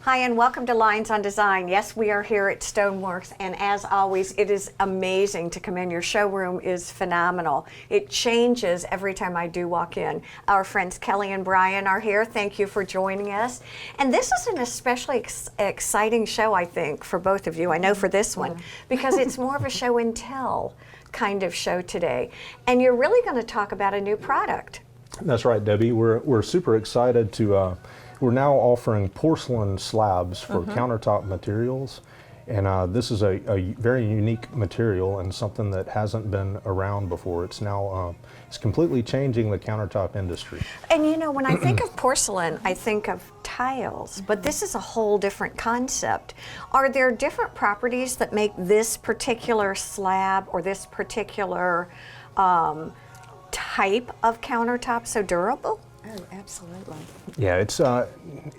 Hi, and welcome to Lines on Design. Yes, we are here at StoneWorks, and as always, it is amazing to come in. Your showroom is phenomenal. It changes every time I do walk in. Our friends Kelly and Brian are here. Thank you for joining us. And this is an especially exciting show, I think, for both of you. I know for this one, because it's more of a show and tell kind of show today. And you're really going to talk about a new product. That's right, Debbie. We're super excited to. We're now offering porcelain slabs for countertop materials, and this is a very unique material and something that hasn't been around before. It's now it's completely changing the countertop industry. And you know, when I think of porcelain, I think of tiles, but this is a whole different concept. Are there different properties that make this particular slab or this particular type of countertop so durable? Oh, absolutely. Yeah, it's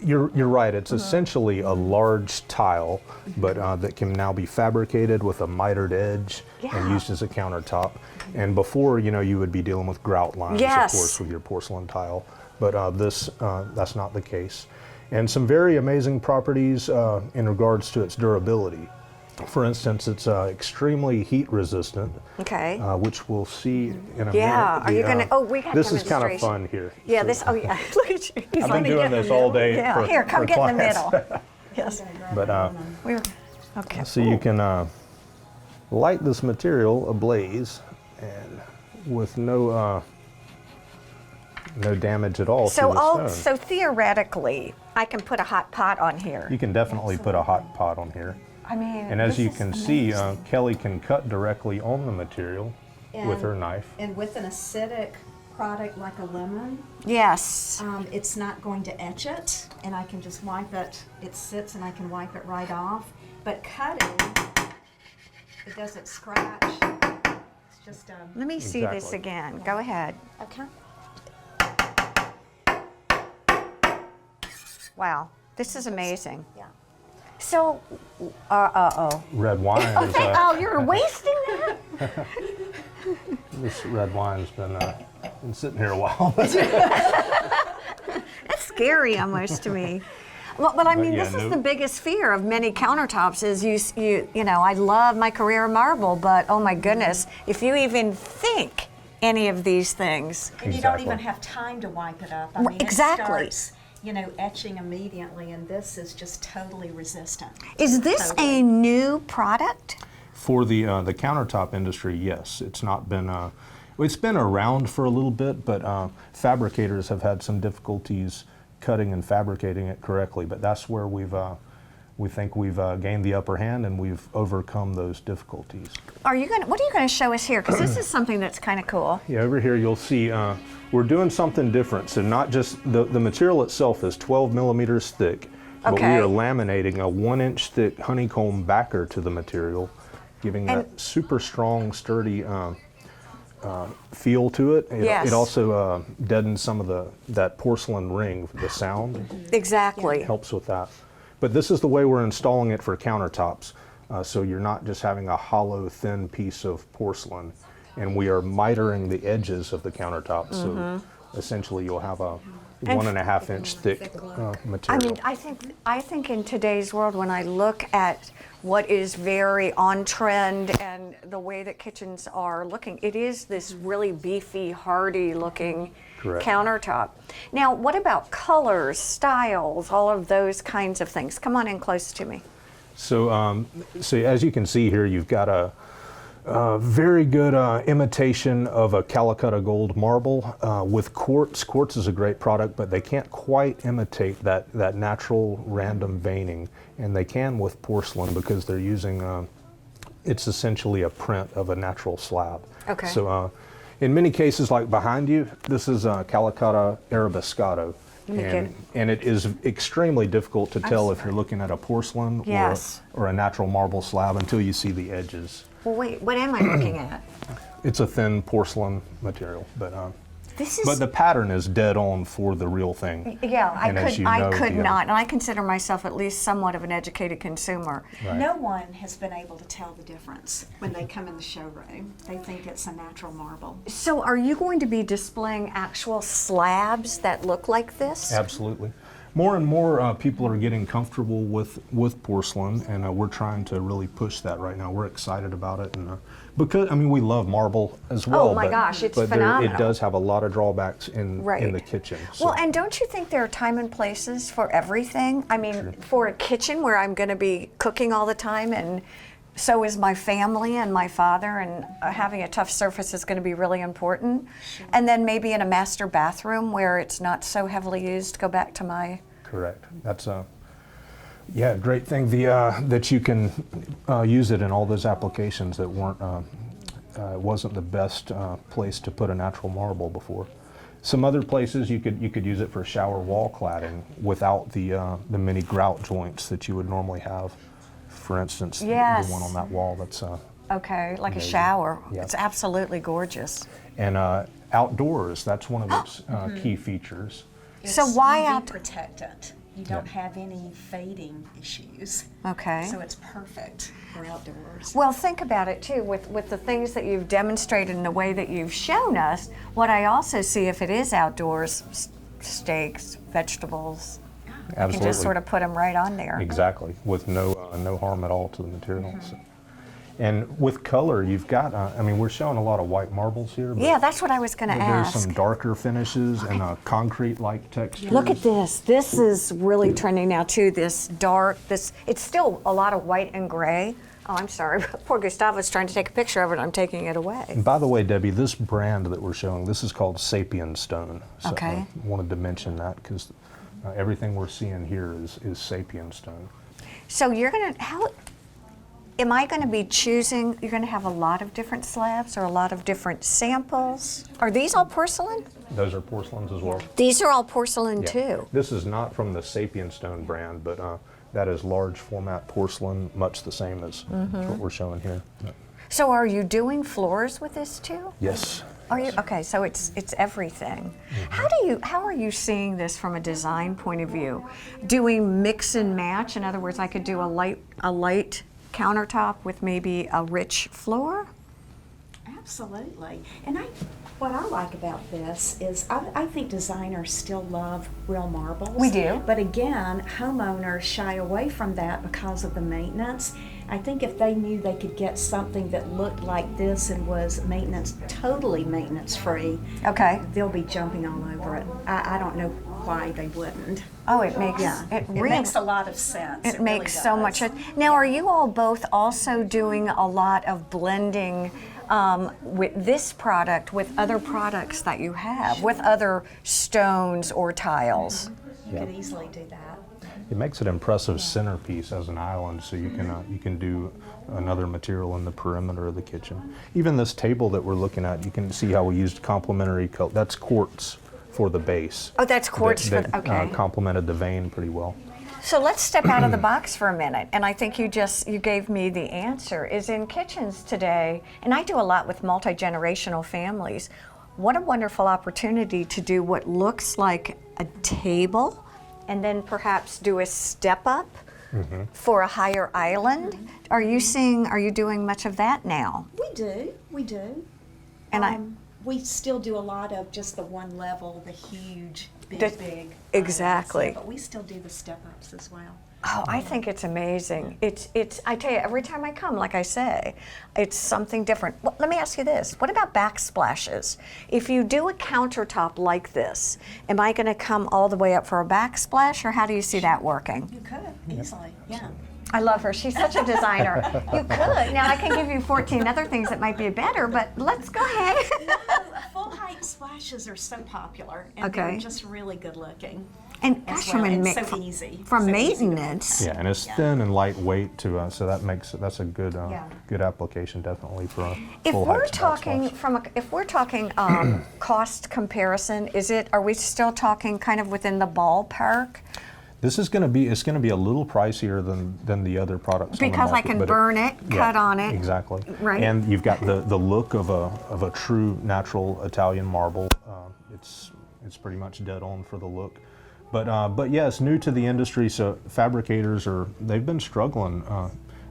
you're right. It's essentially a large tile, but that can now be fabricated with a mitered edge and used as a countertop. And before, you know, you would be dealing with grout lines, of course, with your porcelain tile. But that's not the case. And some very amazing properties in regards to its durability. For instance, it's extremely heat resistant, which we'll see in a minute. Yeah, are you going to, oh, we got This is kind of fun here. Yeah, this, oh yeah, look at you. He's I've been doing this all day for here, come for get in the clients. middle. Yes. But Okay. so you can light this material ablaze, and with no damage at all to the stone. So theoretically, I can put a hot pot on here. You can definitely put a hot pot on here. I mean, And as you can see, Kelly can cut directly on the material with her knife. And with an acidic product like a lemon, yes. it's not going to etch it, and I can just wipe it. It sits and I can wipe it right off. But cutting, it doesn't scratch. It's just Let me see this again. Go ahead. okay. Wow, this is amazing. Yeah. So, Red wine is, oh, you're wasting that? this red wine's been sitting here a while. That's scary almost to me. Well, but I mean, this is the biggest fear of many countertops is you know, I love my career in marble, but oh my goodness, if you even think any of these things. And you don't even have time to wipe it up. I mean, exactly. It starts, you know, etching immediately, and this is just totally resistant. Is this a new product? For the countertop industry, yes. It's not been, it's been around for a little bit, but fabricators have had some difficulties cutting and fabricating it correctly. But that's where we think we've gained the upper hand and we've overcome those difficulties. What are you going to show us here? Because this is something that's kind of cool. Yeah, over here you'll see we're doing something different. So not just the material itself is 12 millimeters thick, but we are laminating a 1-inch thick honeycomb backer to the material, giving that super strong, sturdy feel to it. It also deadens some of that porcelain ring, the sound. Exactly. It helps with that. But this is the way we're installing it for countertops. So you're not just having a hollow, thin piece of porcelain, and we are mitering the edges of the countertop. So essentially you'll have a 1.5-inch thick material. I mean, I think in today's world, when I look at what is very on trend and the way that kitchens are looking, it is this really beefy, hardy looking countertop. Now, what about colors, styles, all of those kinds of things? Come on in close to me. So, so as you can see here, you've got a very good imitation of a Calcutta gold marble with quartz. Quartz is a great product, but they can't quite imitate that natural random veining, and they can with porcelain because they're using, it's essentially a print of a natural slab. Okay. So in many cases, like behind you, this is Calcutta arabescado. And it is extremely difficult to tell if you're looking at a porcelain or a natural marble slab until you see the edges. Well, wait, what am I looking at? It's a thin porcelain material, but This is, but the pattern is dead on for the real thing. Yeah, And I as could, you I know, could the, not, and I consider myself at least somewhat of an educated consumer. Right. No one has been able to tell the difference when they come in the showroom. They think it's a natural marble. So are you going to be displaying actual slabs that look like this? Absolutely. More and more people are getting comfortable with porcelain, and we're trying to really push that right now. We're excited about it, and because I mean we love marble as well. Oh my gosh, it's but phenomenal. it does have a lot of drawbacks in Right. the kitchen. So. Well, and don't you think there are time and places for everything? I mean, for a kitchen where I'm going to be cooking all the time, and so is my family and my father, and having a tough surface is going to be really important. And then maybe in a master bathroom where it's not so heavily used, go back to my... Correct. That's a great thing. That you can use it in all those applications that weren't wasn't the best place to put a natural marble before. Some other places you could use it for shower wall cladding without the many grout joints that you would normally have. For instance, Yes. the one on that wall that's Okay, like amazing. a shower. Yeah. It's absolutely gorgeous. and outdoors. That's one of its key features. So It's why UV out- protectant. You don't have any fading issues. Okay. So it's perfect for outdoors. Well, think about it too, with the things that you've demonstrated and the way that you've shown us. What I also see, if it is outdoors, steaks, vegetables, you Absolutely. can just sort of put them right on there. Exactly, with no harm at all to the materials. And with color, you've got, I mean, we're showing a lot of white marbles here. But Yeah, that's what I was going to there's ask. some darker finishes and concrete-like textures. Look at this. This is really trending now too. This dark, it's still a lot of white and gray. Oh, I'm sorry. Poor Gustavo's trying to take a picture of it. I'm taking it away. And by the way, Debbie, this brand that we're showing, this is called Sapien Stone. So Okay. I wanted to mention that because everything we're seeing here is Sapien Stone. So you're going to, how, am I going to be choosing, you're going to have a lot of different slabs or a lot of different samples? Are these all porcelain? Those are porcelains as well. These are all porcelain Yeah. too. This is not from the Sapien Stone brand, but that is large format porcelain, much the same as what we're showing here. So are you doing floors with this too? Yes. Are you? Okay, so it's everything. How are you seeing this from a design point of view? Doing mix and match? In other words, I could do a light countertop with maybe a rich floor? Absolutely. And what I like about this is I think designers still love real marbles. We do. But again, homeowners shy away from that because of the maintenance. I think if they knew they could get something that looked like this and was totally maintenance free, Okay. they'll be jumping all over it. I don't know why they wouldn't. Oh, it makes It really makes a lot of sense. it really makes so does. much sense. Now, are you all both also doing a lot of blending with this product with other products that you have, with other stones or tiles? You could easily do that. It makes an impressive centerpiece as an island, so you can do another material in the perimeter of the kitchen. Even this table that we're looking at, you can see how we used complementary color. That's quartz for the base. Oh, that's quartz for that, the, okay. complemented the vein pretty well. So let's step out of the box for a minute, and I think you gave me the answer, is in kitchens today, and I do a lot with multi-generational families. What a wonderful opportunity to do what looks like a table, and then perhaps do a step up for a higher island. Are you doing much of that now? We do. And we still do a lot of just the one level, the huge, big. Exactly. But we still do the step ups as well. Oh, I think it's amazing. It's. I tell you, every time I come, like I say, it's something different. Well, let me ask you this: what about backsplashes? If you do a countertop like this, am I going to come all the way up for a backsplash, or how do you see that working? You could easily, yeah. I love her. She's such a designer. You could. Now I can give you 14 other things that might be better, but let's go ahead. Full height splashes are so popular, and Okay. they're just really good looking. And as gosh, well. from It's so easy. from So easy to maintenance. Yeah, and it's thin and lightweight too, so that's a good Yeah. good application definitely for a If full we're height talking backsplash. if we're talking cost comparison, are we still talking kind of within the ballpark? This is going to be a little pricier than the other products on the Because I market, can but burn it, cut on it. Exactly. Right. And you've got the look of a true natural Italian marble. It's pretty much dead on for the look. But yeah, it's new to the industry, so fabricators they've been struggling.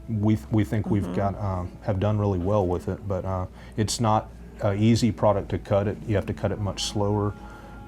We think we've have done really well with it, but it's not an easy product to cut it. You have to cut it much slower.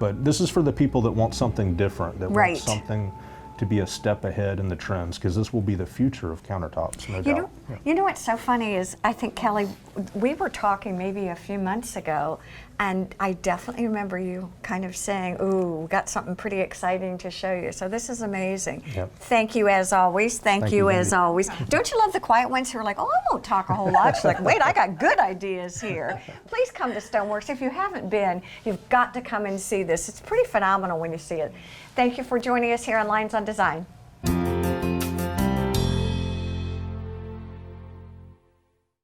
But this is for the people that want something different, that Right. want something to be a step ahead in the trends, because this will be the future of countertops, no You doubt. know, you know what's so funny is, I think, Kelly, we were talking maybe a few months ago, and I definitely remember you kind of saying, ooh, we got something pretty exciting to show you. So this is amazing. Yep. Thank you as always. Thank you as Wendy. always. Don't you love the quiet ones who are like, oh, I won't talk a whole lot? She's like, wait, I got good ideas here. Please come to StoneWorks. If you haven't been, you've got to come and see this. It's pretty phenomenal when you see it. Thank you for joining us here on Lines on Design.